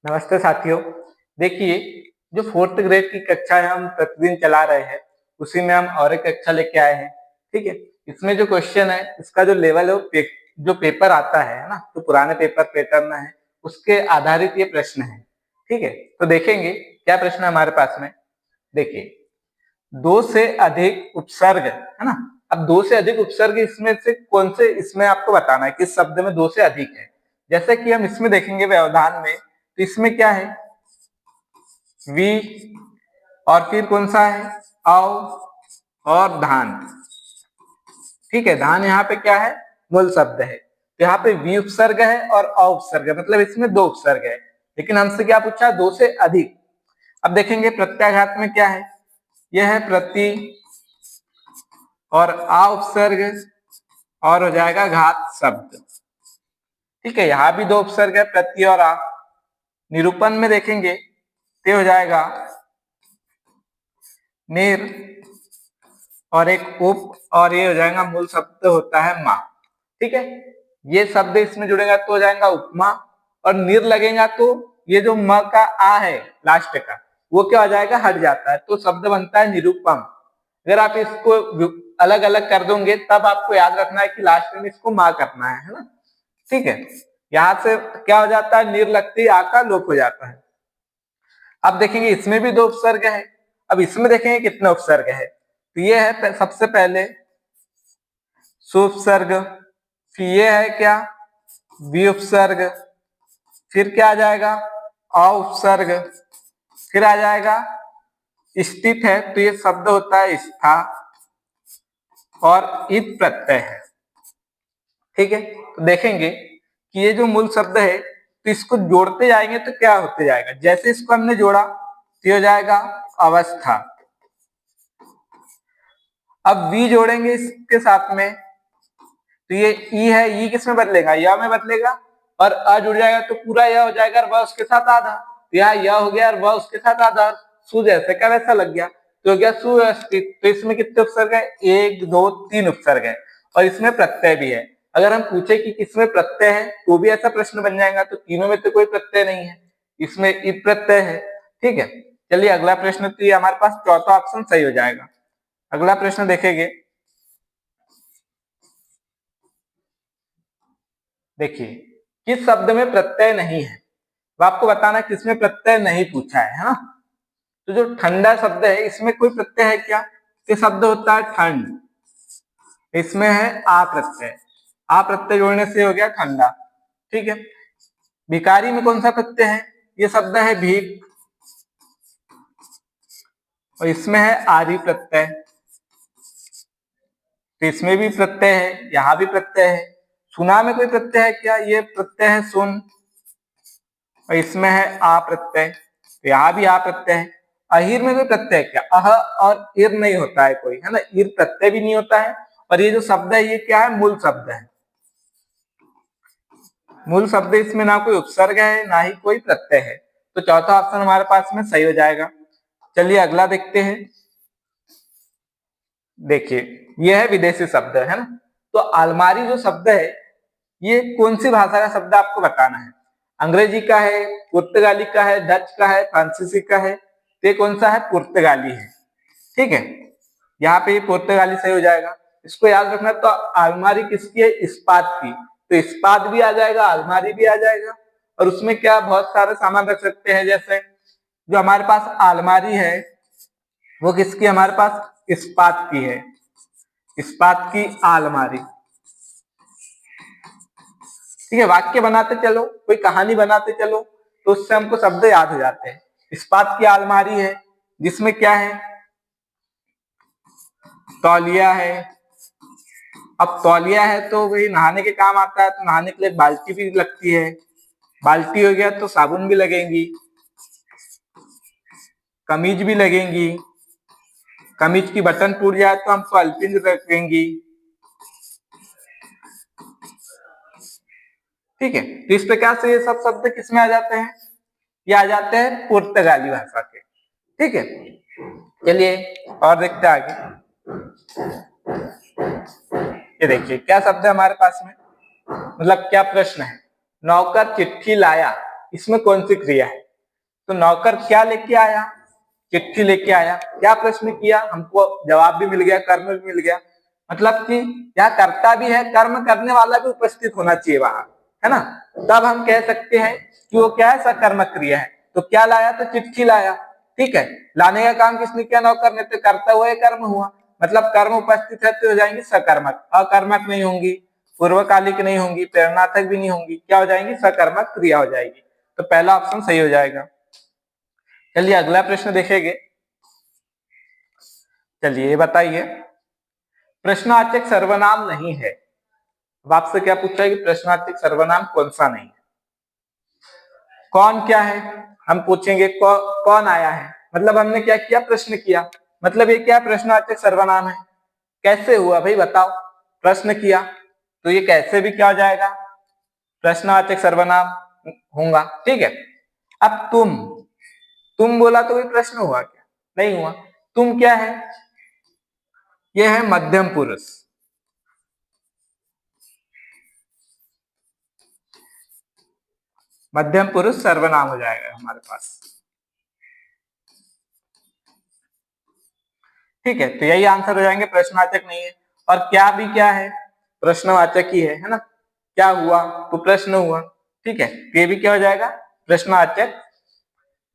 नमस्ते साथियों। देखिए, जो फोर्थ ग्रेड की कक्षा है हम प्रतिदिन चला रहे हैं, उसी में हम और एक कक्षा लेके आए हैं। ठीक है, इसमें जो क्वेश्चन है इसका जो लेवल है वो जो पेपर आता है ना, तो पुराने पेपर पैटर्न है उसके आधारित ये प्रश्न है। ठीक है, तो देखेंगे क्या प्रश्न है हमारे पास में। देखिए, दो से अधिक उपसर्ग है ना। अब दो से अधिक उपसर्ग इसमें से कौन से, इसमें आपको बताना है किस शब्द में दो से अधिक है। जैसे कि हम इसमें देखेंगे व्यवधान में, तो इसमें क्या है, वी, और फिर कौन सा है, अव और धान। ठीक है, धान यहाँ पे क्या है, मूल शब्द है। तो यहाँ पे वी उपसर्ग है और अ उपसर्ग है, मतलब इसमें दो उपसर्ग है। लेकिन हमसे क्या पूछा, दो से अधिक। अब देखेंगे प्रत्याघात में क्या है, यह है प्रति और आ उपसर्ग और हो जाएगा घात शब्द। ठीक है, यहां भी दो उपसर्ग है, प्रति और आ। निरूपण में देखेंगे तो हो जाएगा निर और एक उप, और ये हो जाएगा मूल शब्द होता है माँ। ठीक है, ये शब्द इसमें जुड़ेगा तो हो जाएगा उपमा, और निर लगेगा तो ये जो म का आ है लास्ट का, वो क्या हो जाएगा, हट जाता है, तो शब्द बनता है निरूपम। अगर आप इसको अलग अलग कर दोगे तब आपको याद रखना है कि लास्ट में इसको माँ करना है ना। ठीक है, यहां से क्या हो जाता है, निर लगती आ का लोप हो जाता है। अब देखेंगे इसमें भी दो उपसर्ग है। अब इसमें देखेंगे कितने उपसर्ग है, तो ये है सबसे पहले सुपसर्ग, फिर ये है क्या, वी उपसर्ग, फिर क्या आ जाएगा, अ उपसर्ग, फिर आ जाएगा स्थित है, तो ये शब्द होता है स्था, और इत प्रत्यय है। ठीक है, तो देखेंगे कि ये जो मूल शब्द है, तो इसको जोड़ते जाएंगे तो क्या होते जाएगा, जैसे इसको हमने जोड़ा तो हो जाएगा अवस्था। अब वी जोड़ेंगे इसके साथ में, तो ये ई है, ई किस में बदलेगा, या में बदलेगा, और अ जुड़ जाएगा तो पूरा यह हो जाएगा, और वह उसके साथ आधा, तो यहाँ यह हो गया और वह उसके साथ आधा, सु जैसे का वैसा लग गया, तो हो गया सुव्यवस्थित। तो इसमें कितने उपसर्ग है, एक दो तीन उपसर्ग है, और इसमें प्रत्यय भी है। अगर हम पूछे कि किसमें प्रत्यय है तो भी ऐसा प्रश्न बन जाएगा, तो तीनों में तो कोई प्रत्यय नहीं है, इसमें इत प्रत्यय है। ठीक है, चलिए अगला प्रश्न, तो ये हमारे पास चौथा ऑप्शन सही हो जाएगा। अगला प्रश्न देखेंगे। देखिए, किस शब्द में प्रत्यय नहीं है, वो आपको बताना किसमें प्रत्यय नहीं पूछा है ना। तो जो ठंडा शब्द है इसमें कोई प्रत्यय है क्या, ये शब्द होता है ठंड, इसमें है आ प्रत्यय, आ प्रत्यय जोड़ने से हो गया ठंडा। ठीक है, भिखारी में कौन सा प्रत्यय है, ये शब्द है भीख, और इसमें है आरी प्रत्यय, तो इसमें भी प्रत्यय है, यहाँ भी प्रत्यय है। सुना में कोई प्रत्यय है क्या, ये प्रत्यय है सुन, और इसमें है आ प्रत्यय, तो यहाँ भी आ प्रत्यय है। अहिर में कोई प्रत्यय क्या, अह और इर नहीं होता है कोई, है ना, इर प्रत्यय भी नहीं होता है। और ये जो शब्द है ये क्या है, मूल शब्द है, मूल शब्द, इसमें ना कोई उपसर्ग है ना ही कोई प्रत्यय है, तो चौथा ऑप्शन हमारे पास में सही हो जाएगा। चलिए अगला देखते हैं। देखिए, यह है विदेशी शब्द, है ना। तो अलमारी जो शब्द है ये कौन सी भाषा का शब्द आपको बताना है, अंग्रेजी का है, पुर्तगाली का है, डच का है, फ्रांसीसी का है, तो ये कौन सा है, पुर्तगाली है। ठीक है, यहाँ पे पुर्तगाली सही हो जाएगा। इसको याद रखना, तो अलमारी किसकी है, इस्पात की, तो इस्पात भी आ जाएगा, अलमारी भी आ जाएगा। और उसमें क्या बहुत सारे सामान रख सकते हैं, जैसे जो हमारे पास अलमारी है वो किसकी, हमारे पास इस्पात की है, इस्पात की अलमारी। ठीक है, वाक्य बनाते चलो, कोई कहानी बनाते चलो, तो उससे हमको शब्द याद हो जाते हैं। इस्पात की अलमारी है, जिसमें क्या है, तौलिया है। अब तौलिया है तो वही नहाने के काम आता है, तो नहाने के लिए बाल्टी भी लगती है, बाल्टी हो गया तो साबुन भी लगेंगी, कमीज भी लगेंगी, कमीज की बटन टूट जाए तो हम पॉलिथीन रखेंगी। ठीक है, तो इस प्रकार से ये सब शब्द किसमें आ जाते हैं, ये आ जाते हैं पुर्तगाली भाषा के। ठीक है, चलिए और देखते हैं आगे। ये देखिए क्या शब्द है हमारे पास में, मतलब क्या प्रश्न है, नौकर चिट्ठी लाया, इसमें कौन सी क्रिया है? तो नौकर क्या लेके आया? चिट्ठी लेके आया। क्या प्रश्न किया? हमको जवाब भी मिल गया, कर्म भी मिल गया। मतलब कि यहाँ कर्ता भी है, कर्म करने वाला भी उपस्थित होना चाहिए वहां, है ना? तब हम कह सकते हैं कि वो क्या है, सकर्मक क्रिया है। तो क्या लाया? तो चिट्ठी लाया। ठीक है, लाने का काम किसने किया? नौकर ने। तो करता हुआ कर्म हुआ, मतलब कर्म उपस्थित है तो हो जाएंगी सकर्मक। अकर्मक नहीं होंगी, पूर्वकालिक नहीं होंगी, प्रेरणार्थक भी नहीं होंगी। क्या हो जाएंगी? सकर्मक क्रिया हो जाएगी। तो पहला ऑप्शन सही हो जाएगा। चलिए अगला प्रश्न देखेंगे। चलिए बताइए, प्रश्नवाचक सर्वनाम नहीं है। अब आपसे क्या पूछा है कि प्रश्नवाचक सर्वनाम कौन सा नहीं है? कौन क्या है? हम पूछेंगे कौन आया है, मतलब हमने क्या किया? प्रश्न किया, मतलब ये क्या प्रश्नवाचक सर्वनाम है। कैसे हुआ भाई बताओ? प्रश्न किया तो ये कैसे भी क्या हो जाएगा? प्रश्नवाचक सर्वनाम होगा। ठीक है, अब तुम बोला तो कोई प्रश्न हुआ क्या? नहीं हुआ। तुम क्या है? यह है मध्यम पुरुष। मध्यम पुरुष सर्वनाम हो जाएगा हमारे पास। ठीक है, तो यही आंसर हो जाएंगे, प्रश्नवाचक नहीं है। और क्या भी क्या है? प्रश्नवाचक ही है ना? क्या हुआ? तो प्रश्न हुआ। ठीक है, ये भी क्या हो जाएगा? प्रश्नवाचक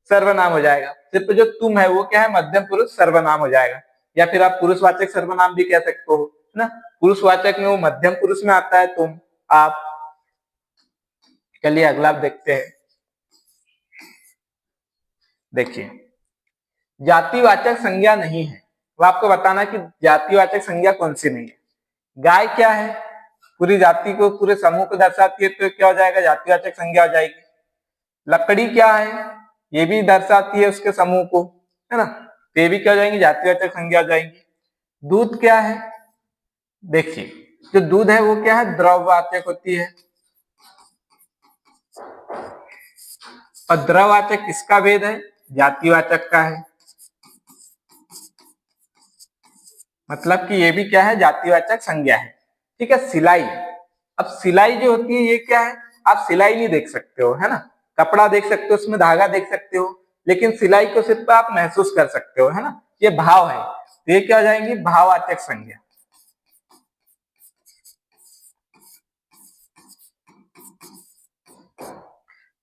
सर्वनाम हो जाएगा। सिर्फ जो तुम है वो क्या है? मध्यम पुरुष सर्वनाम हो जाएगा। या फिर आप पुरुषवाचक सर्वनाम भी कह सकते हो, है ना? पुरुषवाचक में वो मध्यम पुरुष में आता है तुम, आप। चलिए अगला देखते हैं। देखिए, जातिवाचक संज्ञा नहीं है, वो आपको बताना कि जातिवाचक संज्ञा कौन सी नहीं है। गाय क्या है? पूरी जाति को, पूरे समूह को दर्शाती है, तो क्या हो जाएगा? जातिवाचक संज्ञा हो जाएगी। लकड़ी क्या है? ये भी दर्शाती है उसके समूह को, है ना? तो ये भी क्या हो जाएंगी? जातिवाचक संज्ञा हो जाएंगी। दूध क्या है? देखिए, जो दूध है वो क्या है? द्रववाचक होती है। और द्रववाचक किसका भेद है? जातिवाचक का है। मतलब कि ये भी क्या है? जातिवाचक संज्ञा है। ठीक है, सिलाई। अब सिलाई जो होती है ये क्या है? आप सिलाई नहीं देख सकते हो, है ना? कपड़ा देख सकते हो, उसमें धागा देख सकते हो, लेकिन सिलाई को सिर्फ आप महसूस कर सकते हो, है ना? ये भाव है, तो ये क्या हो जाएंगी? भाववाचक संज्ञा।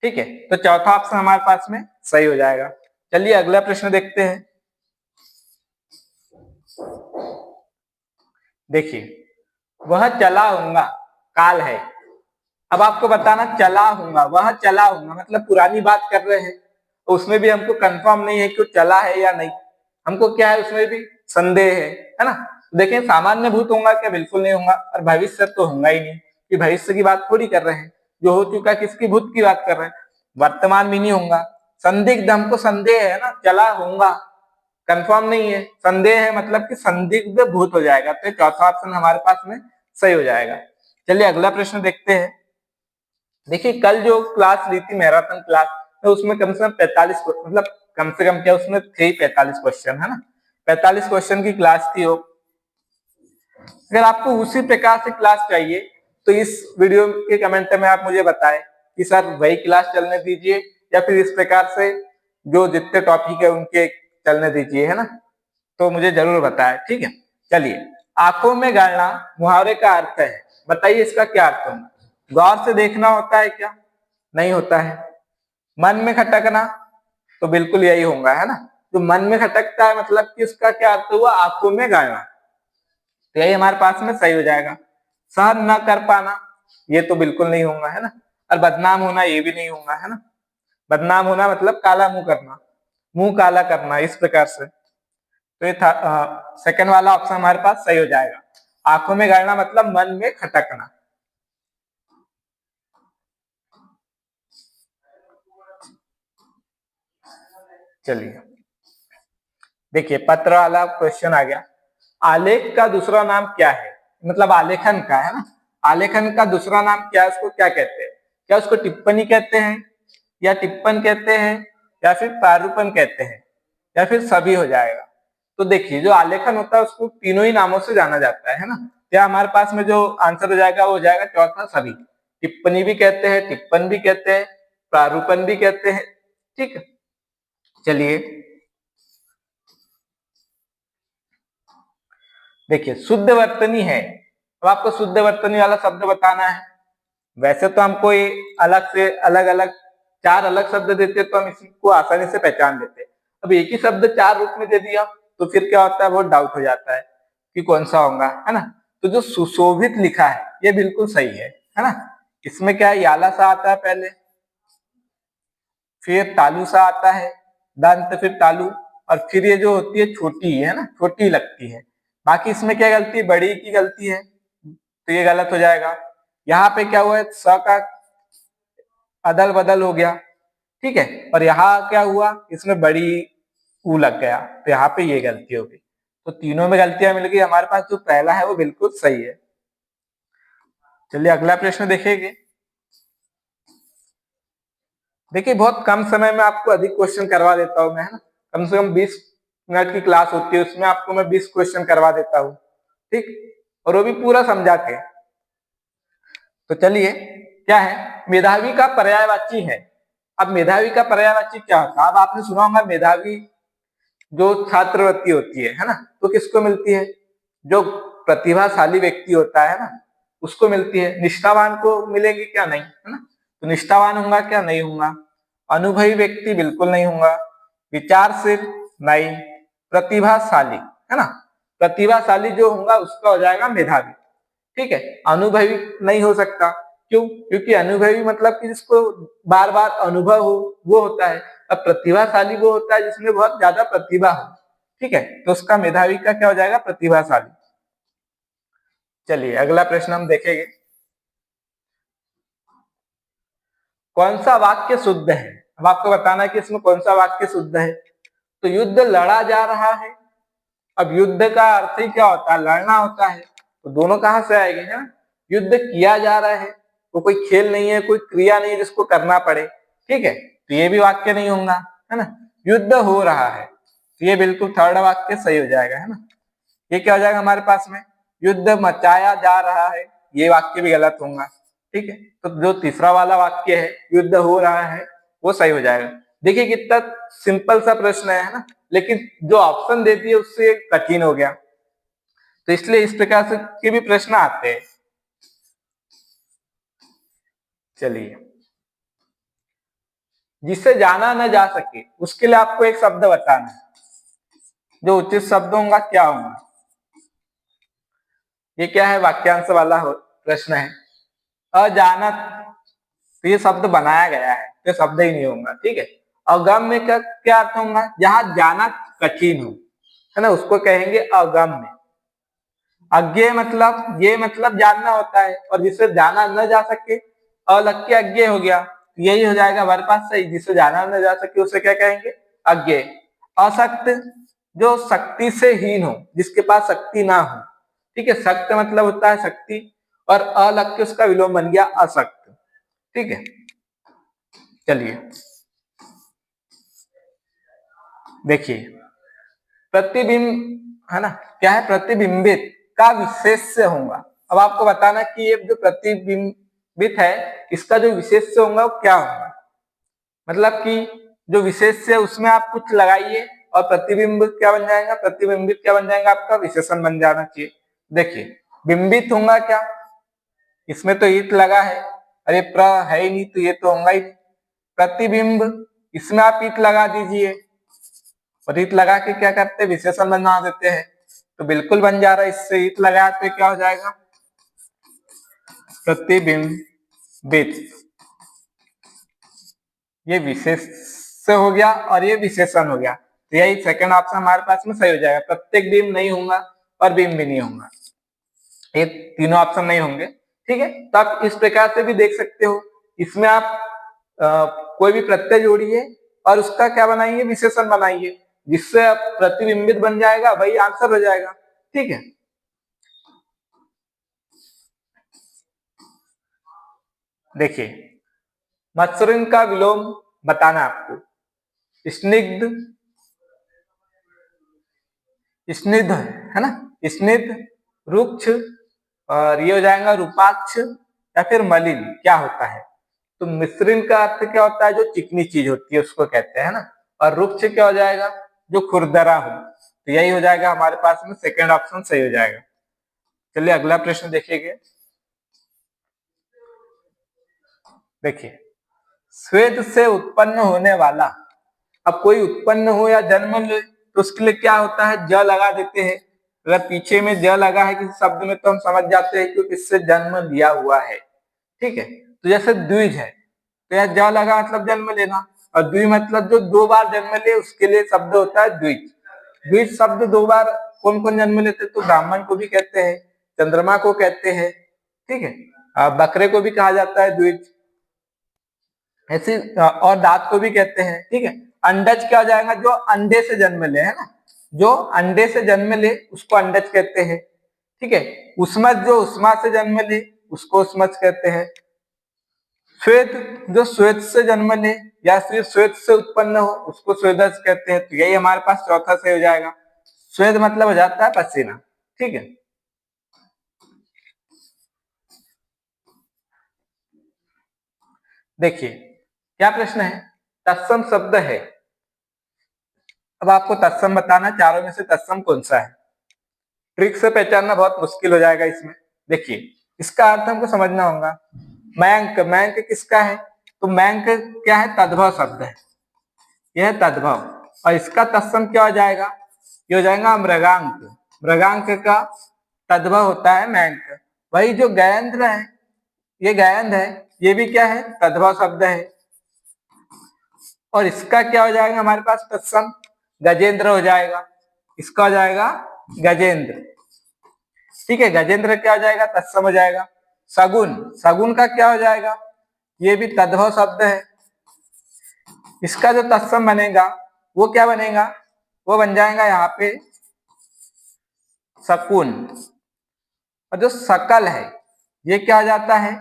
ठीक है, तो चौथा ऑप्शन हमारे पास में सही हो जाएगा। चलिए अगला प्रश्न देखते हैं। देखिए, वह चला हूंगा काल है। अब आपको बताना, चला हूंगा, वह चला हूंगा, मतलब पुरानी बात कर रहे हैं, तो उसमें भी हमको कंफर्म नहीं है कि वो चला है या नहीं। हमको क्या है? उसमें भी संदेह है ना? देखिए, सामान्य भूत होगा क्या? बिल्कुल नहीं होगा। और भविष्य तो होगा ही नहीं, कि भविष्य की बात थोड़ी कर रहे हैं। जो हो चुका किसकी भूत की बात कर रहे हैं? वर्तमान भी नहीं होगा। संदिग्ध, हमको संदेह है ना, चला होगा, कंफर्म नहीं है, संदेह है, मतलब कि संदिग्ध भूत हो जाएगा। तो चौथा ऑप्शन हमारे पास में सही हो जाएगा। चलिए अगला प्रश्न देखते हैं। देखिए, कल जो क्लास ली थी, मैराथन क्लास, तो उसमें कम से कम 45, मतलब कम से कम क्या, उसमें थे 45 क्वेश्चन, है ना? 45 क्वेश्चन की क्लास थी वो। अगर आपको उसी प्रकार से क्लास चाहिए तो इस वीडियो के कमेंट में आप मुझे बताएं कि सर वही क्लास चलने दीजिए, या फिर इस प्रकार से जो जितने टॉपिक है उनके चलने दीजिए, है ना? तो मुझे जरूर बताएं। ठीक है, चलिए। आंखों में गाड़ना मुहावरे का अर्थ है, बताइए इसका क्या अर्थ होगा? गौर से देखना होता है क्या? नहीं होता है। मन में खटकना, तो बिल्कुल यही होगा, है ना? जो मन में खटकता है, मतलब कि उसका क्या अर्थ हुआ? आंखों में गाड़ना। तो यही हमारे पास में सही हो जाएगा। सहन न कर पाना, ये तो बिल्कुल नहीं होगा, है ना? और बदनाम होना, ये भी नहीं होगा, है ना? बदनाम होना मतलब काला मुंह करना, मुंह काला करना, इस प्रकार से। तो ये था सेकंड वाला ऑप्शन हमारे पास सही हो जाएगा। आंखों में गाड़ना मतलब मन में खटकना। चलिए देखिए, पत्र वाला क्वेश्चन आ गया। आलेख का दूसरा नाम क्या है? मतलब आलेखन का, है ना? आलेखन का दूसरा नाम क्या है? उसको क्या कहते हैं? क्या उसको टिप्पणी कहते हैं, या टिप्पण कहते हैं, या फिर प्रारूपण कहते हैं, या फिर सभी हो जाएगा? तो देखिए, जो आलेखन होता है उसको तीनों ही नामों से जाना जाता है ना? क्या हमारे पास में जो आंसर हो जाएगा वो हो जाएगा चौथा, सभी। टिप्पणी भी कहते हैं, टिप्पण भी कहते हैं, प्रारूपण भी कहते हैं। ठीक है, चलिए देखिए शुद्ध वर्तनी है। अब आपको शुद्ध वर्तनी वाला शब्द बताना है। वैसे तो हमको ये अलग से अलग अलग 4 अलग शब्द देते तो हम इसी को आसानी से पहचान लेते। अब एक ही शब्द 4 रूप में दे दिया तो फिर क्या होता है, बहुत डाउट हो जाता है कि कौन सा होगा, है ना। तो जो सुशोभित लिखा है ये बिल्कुल सही है ना। इसमें क्या है, याला सा आता है पहले, फिर तालु सा आता है, दंत, फिर तालु, और फिर ये जो होती है छोटी है ना, छोटी लगती है। बाकी इसमें क्या गलती है, बड़ी की गलती है, तो ये गलत हो जाएगा। यहाँ पे क्या हुआ है, स का अदल बदल हो गया, ठीक है, और यहाँ क्या हुआ, इसमें बड़ी ऊ लग गया, तो यहाँ पे ये गलती हो गई। तो तीनों में गलतियां मिल गई, हमारे पास जो पहला है वो बिल्कुल सही है। चलिए अगला प्रश्न देखेंगे। देखिए बहुत कम समय में आपको अधिक क्वेश्चन करवा देता हूं मैं, है ना। कम से कम 20 मिनट की क्लास होती है, उसमें आपको मैं 20 क्वेश्चन करवा देता हूँ, ठीक, और वो भी पूरा समझा के। तो चलिए क्या है, मेधावी का पर्यायवाची है। अब मेधावी का पर्यायवाची क्या होता है, अब आपने सुना होगा मेधावी जो छात्रवृत्ति होती है ना, तो किसको मिलती है, जो प्रतिभाशाली व्यक्ति होता है ना उसको मिलती है। निष्ठावान को मिलेगी क्या, नहीं, है ना। तो निष्ठावान होगा क्या, नहीं होगा। अनुभवी व्यक्ति बिल्कुल नहीं होगा। विचारशील नहीं। प्रतिभाशाली, है ना, प्रतिभाशाली जो होगा उसका हो जाएगा मेधावी, ठीक है। अनुभवी नहीं हो सकता, क्यों, क्योंकि अनुभवी मतलब कि जिसको बार बार अनुभव हो वो होता है। अब प्रतिभाशाली वो होता है जिसमें बहुत ज्यादा प्रतिभा हो, ठीक है, तो उसका मेधावी का क्या हो जाएगा, प्रतिभाशाली। चलिए अगला प्रश्न हम देखेंगे। कौन सा वाक्य शुद्ध है। अब आपको बताना है कि इसमें कौन सा वाक्य शुद्ध है। तो युद्ध लड़ा जा रहा है। अब युद्ध का अर्थ ही क्या होता है, लड़ना होता है, तो दोनों कहां से आएंगे, है ना। युद्ध किया जा रहा है, वो कोई खेल नहीं है, कोई क्रिया नहीं है जिसको करना पड़े, ठीक है, तो ये भी वाक्य नहीं होगा, है ना। युद्ध हो रहा है, तो ये बिल्कुल थर्ड वाक्य सही हो जाएगा, है ना। ये क्या हो जाएगा हमारे पास में, युद्ध मचाया जा रहा है, ये वाक्य भी गलत होगा, ठीक है। तो जो तीसरा वाला वाक्य है युद्ध हो रहा है वो सही हो जाएगा। देखिए कितना सिंपल सा प्रश्न है ना, लेकिन जो ऑप्शन देती है उससे कठिन हो गया, तो इसलिए इस प्रकार से के भी प्रश्न आते हैं। चलिए, जिसे जाना न जा सके उसके लिए आपको एक शब्द बताना है, जो उचित शब्द होगा क्या होगा। ये क्या है, वाक्यांश वाला प्रश्न है। अजानत, तो ये शब्द बनाया गया है, तो शब्द ही नहीं होगा, ठीक है। अगम्य का क्या अर्थ होगा, जहां जाना कठिन हो, है ना, उसको कहेंगे अगम्य। अज्ञेय मतलब, ये मतलब जानना होता है, और जिसे जाना न जा सके, अलग के अज्ञेय हो गया, यही हो जाएगा हमारे पास सही। जिसे जाना न जा सके उसे क्या कहेंगे, अज्ञेय। अशक्त, जो शक्ति से हीन हो, जिसके पास शक्ति ना हो, ठीक है, शक्त मतलब होता है शक्ति, और अलग के उसका विलोम बन गया अशक्त, ठीक है। चलिए देखिए, प्रतिबिंब, है ना, क्या है, प्रतिबिंबित का विशेष्य होगा। अब आपको बताना कि ये जो प्रतिबिंबित है इसका जो विशेष्य होगा वो क्या होगा। मतलब कि जो विशेष्य है उसमें आप कुछ लगाइए और प्रतिबिंब क्या बन जाएगा, प्रतिबिंबित क्या बन जाएगा, आपका विशेषण बन जाना चाहिए। देखिए बिंबित होगा क्या, इसमें तो ईट लगा है, अरे प्र है ही नहीं, तो ये तो होगा ही। प्रतिबिंब, इसमें आप ईट लगा दीजिए, और ईट लगा के क्या करते हैं, विशेषण बना देते हैं, तो बिल्कुल बन जा रहा है। इससे ईट लगाया तो क्या हो जाएगा, प्रतिबिंबित। ये विशेष हो गया और ये विशेषण हो गया, तो यही सेकंड ऑप्शन हमारे पास में सही हो जाएगा। प्रत्येक बिंब नहीं होगा और बिंब भी नहीं होगा, ये तीनों ऑप्शन नहीं होंगे, ठीक है। तो आप इस प्रकार से भी देख सकते हो। इसमें आप कोई भी प्रत्यय जोड़िए और उसका क्या बनाइए, विशेषण बनाइए, जिससे आप प्रतिबिंबित बन जाएगा, वही आंसर हो जाएगा, ठीक है। देखिए मत्सृण का विलोम बताना आपको। स्निग्ध, स्निग्ध, है ना, स्निग्ध, रुक्ष, और ये हो जाएगा रूपाक्ष या फिर मलिन, क्या होता है। तो मिश्रिन का अर्थ क्या होता है, जो चिकनी चीज होती है उसको कहते हैं ना। और रुक्ष क्या हो जाएगा, जो खुरदरा हो। तो यही हो जाएगा हमारे पास में, सेकेंड ऑप्शन सही हो जाएगा। चलिए अगला प्रश्न देखिएगा। देखिए, स्वेद से उत्पन्न होने वाला, अब कोई उत्पन्न हो या जन्म ले तो उसके लिए क्या होता है, ज लगा देते हैं। अगर पीछे में ज लगा है किसी शब्द में तो हम समझ जाते हैं कि किससे जन्म लिया हुआ है। ठीक है, तो जैसे द्विज है तो यह ज लगा मतलब जन्म लेना, और द्वि मतलब जो दो बार जन्म ले उसके लिए शब्द होता है द्विज। द्विज शब्द दो बार कौन कौन जन्म लेते, तो ब्राह्मण को भी कहते हैं, चंद्रमा को कहते हैं, ठीक है, बकरे को भी कहा जाता है द्विज, ऐसे और दांत को भी कहते हैं। ठीक है, अंडज क्या हो जाएगा, जो अंडे से जन्म ले, है ना, जो अंडे से जन्म ले उसको अंडज कहते हैं। ठीक है, उस्मत जो उस्मा से जन्म ले उसको उस्मत कहते हैं। श्वेत जो श्वेत से जन्म ले या फिर श्वेत से उत्पन्न हो उसको स्वेदज कहते हैं। तो यही हमारे पास चौथा से हो जाएगा। श्वेत मतलब हो जाता है पसीना। ठीक है, देखिए क्या प्रश्न है, तत्सम शब्द है। अब आपको तत्सम बताना, चारों में से तत्सम कौन सा है। ट्रिक से पहचानना बहुत मुश्किल हो जाएगा इसमें। देखिए, इसका अर्थ हमको समझना होगा। मयंक, मयंक किसका है, तो मयंक क्या है, तद्भव शब्द है, यह है तद्भव। और इसका तत्सम क्या हो जाएगा, ये हो जाएगा मृगांक। मृगांक का तद्भव होता है मयंक। वही जो गयेंद्र है, ये गयंद है, ये भी क्या है, तद्भव शब्द है। और इसका क्या हो जाएगा हमारे पास तत्सम, गजेंद्र हो जाएगा। इसका हो जाएगा गजेंद्र। ठीक है, गजेंद्र क्या हो जाएगा, तत्सम हो जाएगा। सगुन, सगुन का क्या हो जाएगा, ये भी तद्भव शब्द है। इसका जो तत्सम बनेगा वो क्या बनेगा, वो बन जाएगा यहाँ पे शकुन। और जो सकल है ये क्या हो जाता है,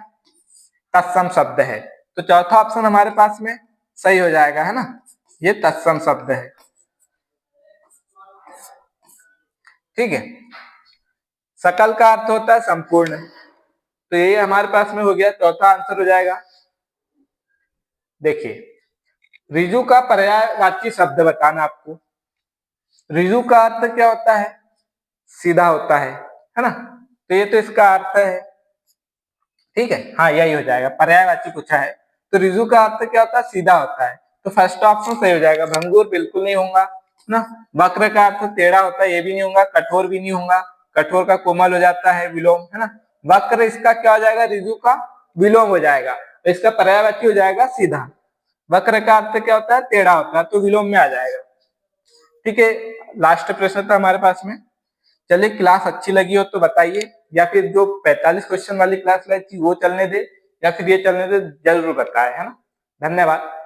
तत्सम शब्द है। तो चौथा ऑप्शन हमारे पास में सही हो जाएगा, है ना, ये तत्सम शब्द है। ठीक है, सकल का अर्थ होता है संपूर्ण, तो ये हमारे पास में हो गया, चौथा आंसर हो जाएगा। देखिए, रिजु का पर्यायवाची शब्द बताना आपको। रिजु का अर्थ क्या होता है, सीधा होता है ना, तो ये तो इसका अर्थ है। ठीक है, हाँ यही हो जाएगा, पर्यायवाची पूछा है तो रिजु का अर्थ क्या होता है, सीधा होता है। तो फर्स्ट ऑप्शन सही हो जाएगा। भंगुर बिल्कुल नहीं होगा ना। वक्र का अर्थ टेढ़ा होता है, ये भी नहीं होगा। कठोर भी नहीं होगा, कठोर का कोमल हो जाता है, विलोम, है ना। वक्र इसका क्या हो जाएगा, रिजु का विलोम हो जाएगा, तो इसका पर्यायवाची हो जाएगा सीधा। वक्र का अर्थ क्या होता है, टेढ़ा होता है, तो विलोम में आ जाएगा। ठीक है, लास्ट प्रश्न था हमारे पास में। चलिए, क्लास अच्छी लगी हो तो बताइए, या फिर जो 45 क्वेश्चन वाली क्लास लाई थी वो चलने दे, या फिर ये चलने दे, जरूर बताए, है ना। धन्यवाद।